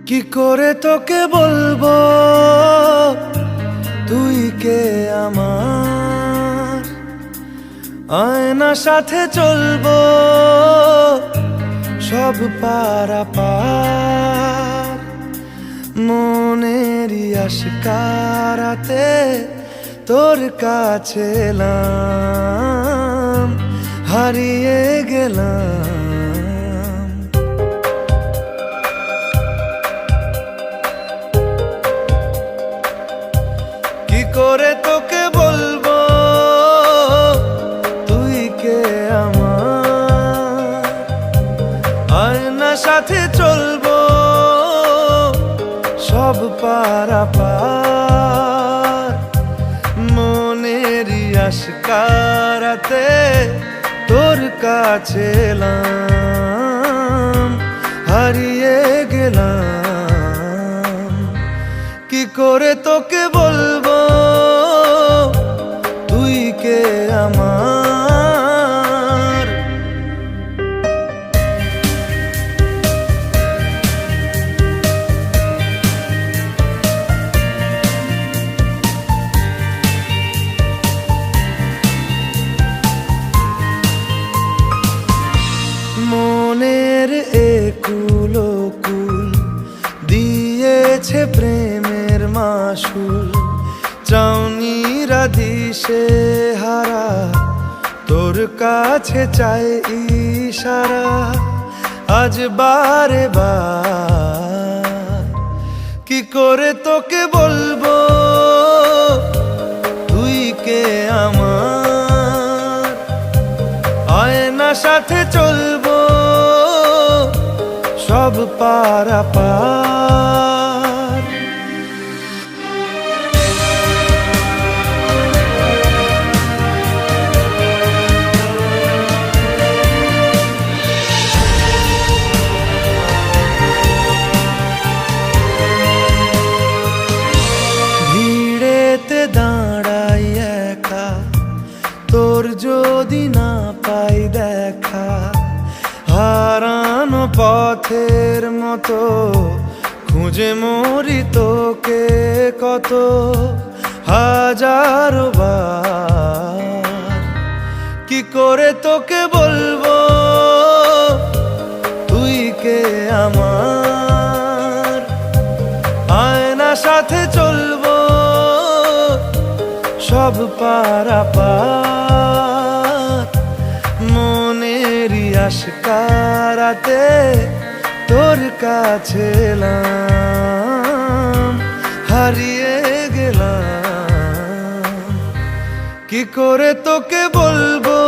কি করে তোকে বলবো তুই কে আমার, আয়নার সাথে চলবো সব পারাপার। মনেরই আশকারাতে তোর কাছে এলাম, হারিয়ে গেলাম। কি করে তোকে বলবো তুই কে আমার, আয়নার সাথে চলবো সব পারাপার। মনেরই আশকারাতে তোর কাছে এলাম, হারিয়ে গেলাম। কি করে তোকে বলবো তুই কে আমার। মনের একুল কুল দিয়েছে প্রেমের মাসুল, চাউনিরা দিশে হারা তোর কাছে চাই ইশারা। আজ বারে বার কি করে তোকে বলবো তুই কে আমার, আয়নার সাথে চলবো সব পারাপার। ভিড়েতে দাঁড়াই একা, তোর যদি না পাই দেখা, হারানো পথের মতো খুঁজে মরি তোকে কত হাজারো বার। কি করে তোকে বলবো তুই কে আমার, আয়নার সাথে চলবো সব পারাপার। মনেরই আশকারাতে তোর কাছে এলাম, হারিয়ে গেলাম। কি করে তোকে বলবো